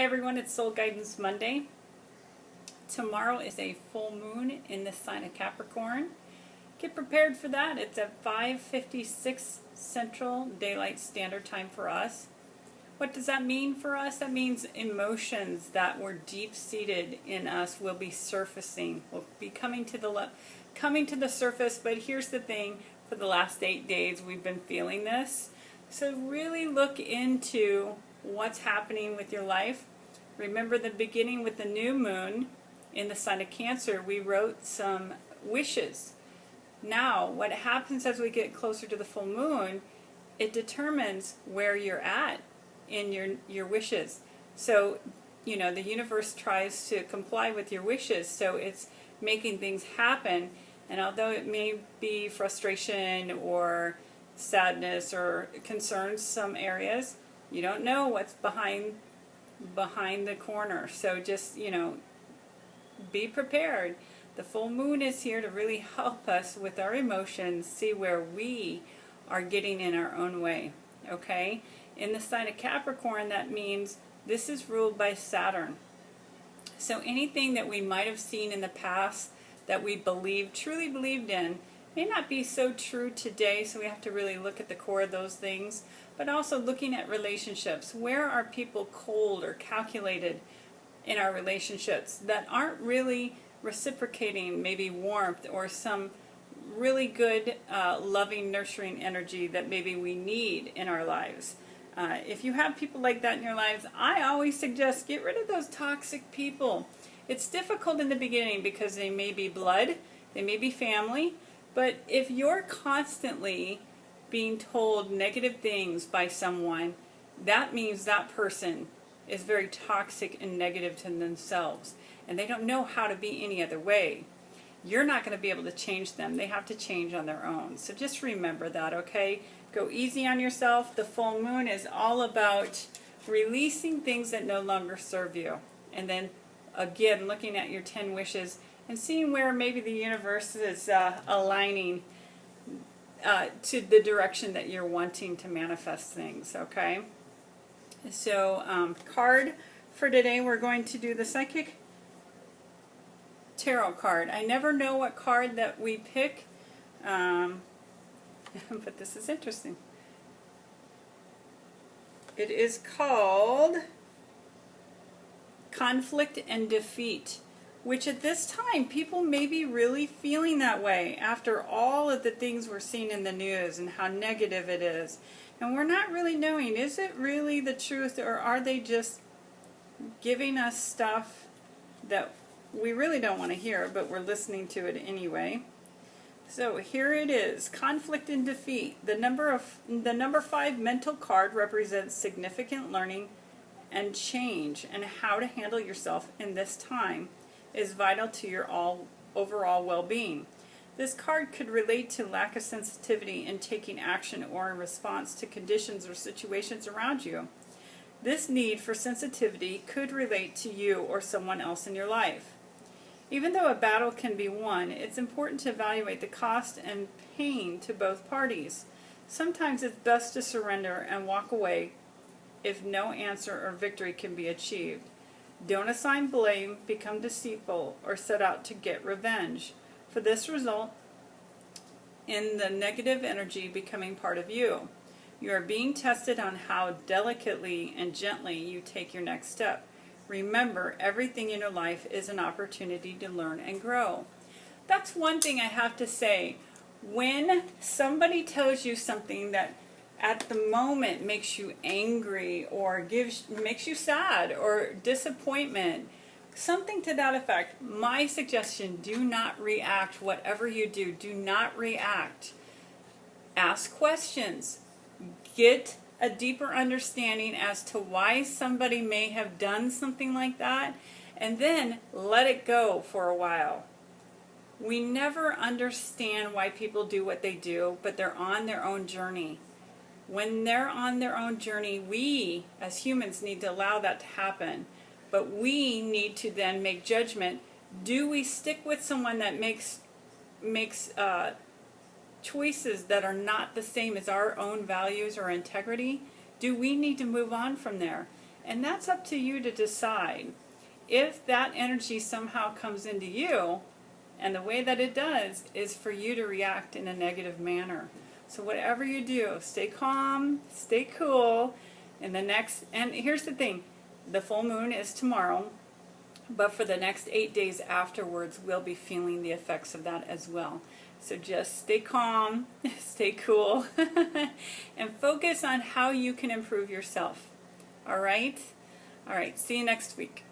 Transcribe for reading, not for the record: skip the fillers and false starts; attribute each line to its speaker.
Speaker 1: everyone, it's Soul Guidance Monday. Tomorrow is a full moon in the sign of Capricorn. Get prepared for that. It's at 5:56 Central Daylight Standard Time for us. What does that mean for us? That means emotions that were deep-seated in us will be surfacing, will be coming to the surface. But here's the thing, for the last 8 days we've been feeling this. So really look into what's happening with your life. Remember the beginning with the new moon in the sign of Cancer, we wrote some wishes. Now, what happens as we get closer to the full moon, it determines where you're at in your wishes. So, the universe tries to comply with your wishes, so it's making things happen. And although it may be frustration or sadness or concerns some areas, you don't know what's behind the corner. So just, be prepared. The full moon is here to really help us with our emotions, see where we are getting in our own way, okay? In the sign of Capricorn, that means this is ruled by Saturn. So anything that we might have seen in the past that we truly believed in, may not be so true today, so we have to really look at the core of those things. But also looking at relationships. Where are people cold or calculated in our relationships that aren't really reciprocating maybe warmth or some really good loving, nurturing energy that maybe we need in our lives? If you have people like that in your lives, I always suggest get rid of those toxic people. It's difficult in the beginning because they may be blood, they may be family, but if you're constantly being told negative things by someone, that means that person is very toxic and negative to themselves, and they don't know how to be any other way. You're not going to be able to change them. They have to change on their own. So just remember that, okay? Go easy on yourself. The full moon is all about releasing things that no longer serve you. And then, again, looking at your 10 wishes and seeing where maybe the universe is aligning to the direction that you're wanting to manifest things, okay? So, card for today, we're going to do the Psychic Tarot card. I never know what card that we pick, but this is interesting. It is called Conflict and Defeat, which at this time people may be really feeling that way after all of the things we're seeing in the news and how negative it is. And we're not really knowing, is it really the truth, or are they just giving us stuff that we really don't want to hear, but we're listening to it anyway? So here it is, Conflict and Defeat. The number 5 mental card represents significant learning and change, and how to handle yourself in this time is vital to your overall well-being. This card could relate to lack of sensitivity in taking action or in response to conditions or situations around you. This need for sensitivity could relate to you or someone else in your life. Even though a battle can be won, it's important to evaluate the cost and pain to both parties. Sometimes it's best to surrender and walk away if no answer or victory can be achieved. Don't assign blame, become deceitful, or set out to get revenge. For this result in the negative energy becoming part of you. You are being tested on how delicately and gently you take your next step. Remember, everything in your life is an opportunity to learn and grow. That's one thing I have to say. When somebody tells you something that at the moment makes you angry or makes you sad or disappointment, something to that effect, my suggestion, do not react. Whatever you do, do not react. Ask questions. Get a deeper understanding as to why somebody may have done something like that, and then let it go for a while. We never understand why people do what they do, but they're on their own journey. When they're on their own journey, we as humans need to allow that to happen. But we need to then make judgment. Do we stick with someone that makes choices that are not the same as our own values or integrity? Do we need to move on from there? And that's up to you to decide. If that energy somehow comes into you, and the way that it does is for you to react in a negative manner. So whatever you do, stay calm, stay cool. And here's the thing, the full moon is tomorrow, but for the next 8 days afterwards, we'll be feeling the effects of that as well. So just stay calm, stay cool, and focus on how you can improve yourself. All right? All right, see you next week.